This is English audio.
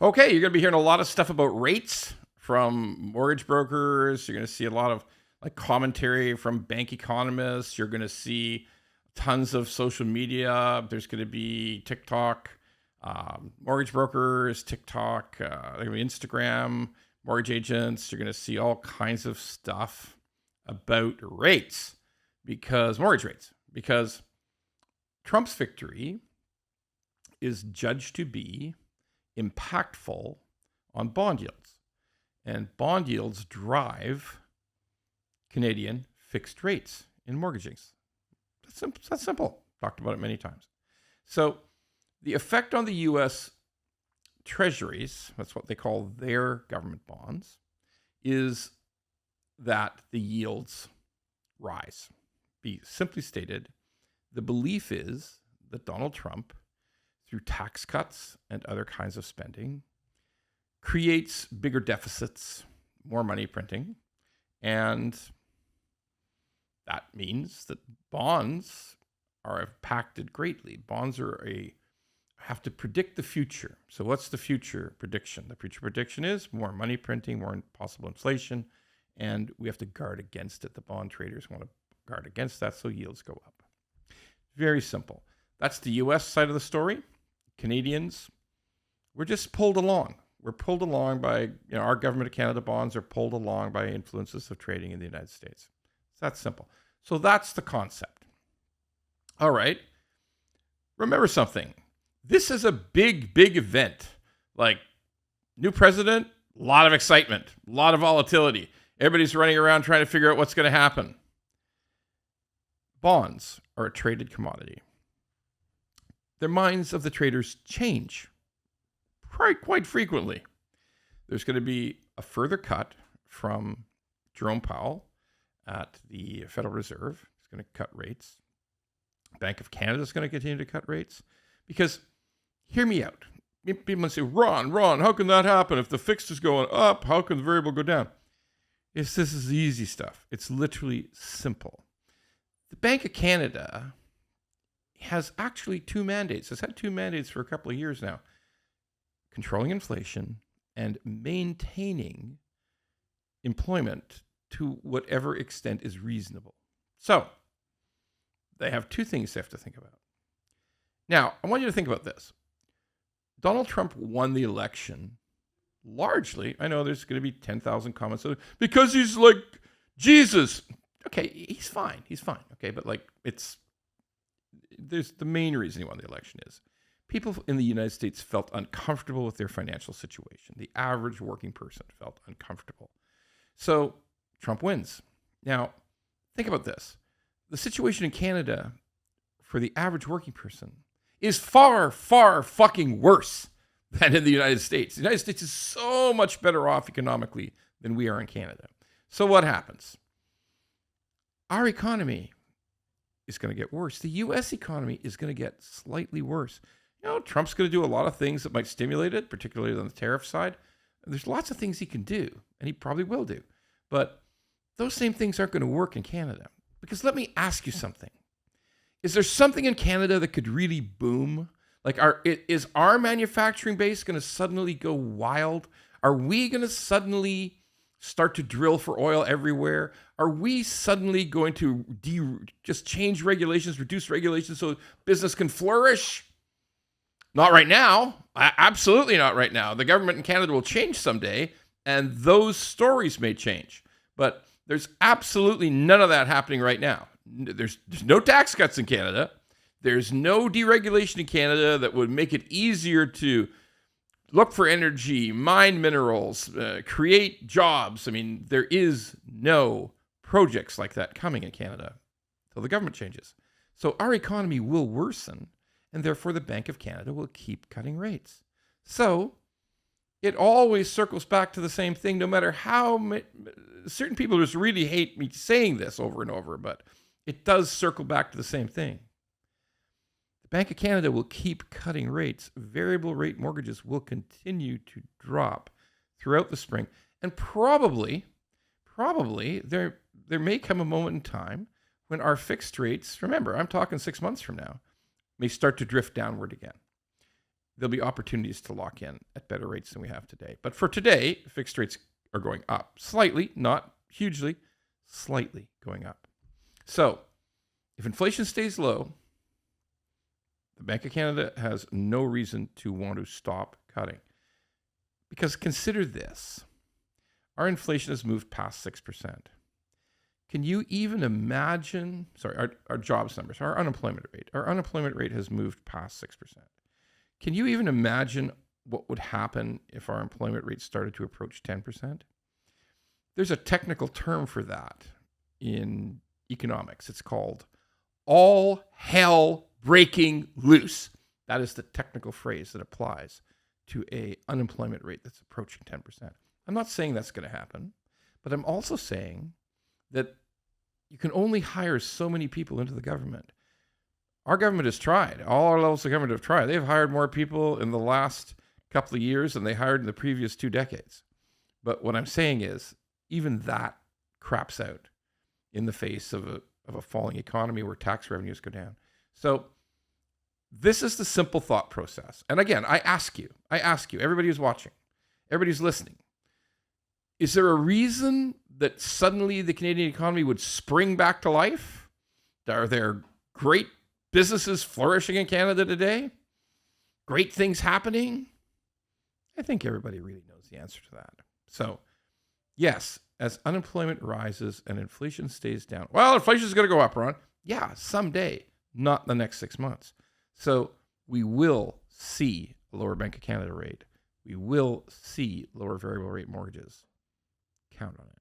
Okay, you're going to be hearing a lot of stuff about rates from mortgage brokers. You're going to see a lot of like commentary from bank economists. You're going to see tons of social media. There's going to be TikTok, mortgage brokers, TikTok, Instagram, mortgage agents. You're going to see all kinds of stuff about rates mortgage rates, because Trump's victory is judged to be impactful on bond yields. And bond yields drive Canadian fixed rates in mortgagings. That's simple. Talked about it many times. So the effect on the US Treasuries, that's what they call their government bonds, is that the yields rise. Be simply stated, the belief is that Donald Trump, through tax cuts and other kinds of spending, creates bigger deficits, more money printing, and that means that bonds are impacted greatly. Bonds have to predict the future. So what's the future prediction? The future prediction is more money printing, more possible inflation, and we have to guard against it. The bond traders want to guard against that, so yields go up. Very simple. That's the US side of the story. Canadians, we're just pulled along. We're pulled along by, our government of Canada bonds are pulled along by influences of trading in the United States. It's that simple. So that's the concept. All right. Remember something. This is a big, big event. Like, new president, a lot of excitement, a lot of volatility. Everybody's running around trying to figure out what's going to happen. Bonds are a traded commodity. The minds of the traders change quite frequently. There's going to be a further cut from Jerome Powell at the Federal Reserve. He's going to cut rates. Bank of Canada is going to continue to cut rates. Because, hear me out. People might say, Ron, how can that happen? If the fixed is going up, how can the variable go down? This is the easy stuff. It's literally simple. The Bank of Canada has actually two mandates. It's had two mandates for a couple of years now. Controlling inflation and maintaining employment to whatever extent is reasonable. So, they have two things they have to think about. Now, I want you to think about this. Donald Trump won the election largely. I know there's going to be 10,000 comments because he's like Jesus. Okay, he's fine. Okay, but there's the main reason he won the election is people in the United States felt uncomfortable with their financial situation. The average working person felt uncomfortable. So Trump wins. Now, think about this. The situation in Canada for the average working person is far, far fucking worse than in the United States. The United States is so much better off economically than we are in Canada. So what happens? Our economy is going to get worse. The U.S. economy is going to get slightly worse. Trump's going to do a lot of things that might stimulate it, particularly on the tariff side. There's lots of things he can do, and he probably will do. But those same things aren't going to work in Canada. Because let me ask you something. Is there something in Canada that could really boom? Is our manufacturing base going to suddenly go wild? Are we going to suddenly start to drill for oil everywhere? Are we suddenly going to just change regulations, reduce regulations so business can flourish? Not right now. Absolutely not right now. The government in Canada will change someday, and those stories may change. But there's absolutely none of that happening right now. There's no tax cuts in Canada. There's no deregulation in Canada that would make it easier to look for energy, mine minerals, create jobs. I mean, there is no projects like that coming in Canada until the government changes. So our economy will worsen, and therefore the Bank of Canada will keep cutting rates. So it always circles back to the same thing, no matter how certain people just really hate me saying this over and over, but it does circle back to the same thing. The Bank of Canada will keep cutting rates. Variable rate mortgages will continue to drop throughout the spring. And probably there may come a moment in time when our fixed rates, remember, I'm talking 6 months from now, may start to drift downward again. there'll be opportunities to lock in at better rates than we have today. But for today, fixed rates are going up slightly, not hugely, slightly going up. So if inflation stays low, the Bank of Canada has no reason to want to stop cutting. Because consider this. Our inflation has moved past 6%. Can you even imagine, our jobs numbers, our unemployment rate has moved past 6%. Can you even imagine what would happen if our employment rate started to approach 10%? There's a technical term for that in economics. It's called all hell breaking loose. That is the technical phrase that applies to an unemployment rate that's approaching 10%. I'm not saying that's going to happen, but I'm also saying that you can only hire so many people into the government. Our government has tried. All our levels of government have tried. They've hired more people in the last couple of years than they hired in the previous 2 decades. But what I'm saying is, even that craps out in the face of a falling economy where tax revenues go down. So this is the simple thought process. And again, I ask you, everybody who's watching, everybody who's listening, is there a reason that suddenly the Canadian economy would spring back to life? Are there great businesses flourishing in Canada today? Great things happening? I think everybody really knows the answer to that. So, yes, as unemployment rises and inflation stays down, well, inflation is going to go up, Ron. Yeah, someday, not the next 6 months. So we will see a lower Bank of Canada rate. We will see lower variable rate mortgages. Count on it.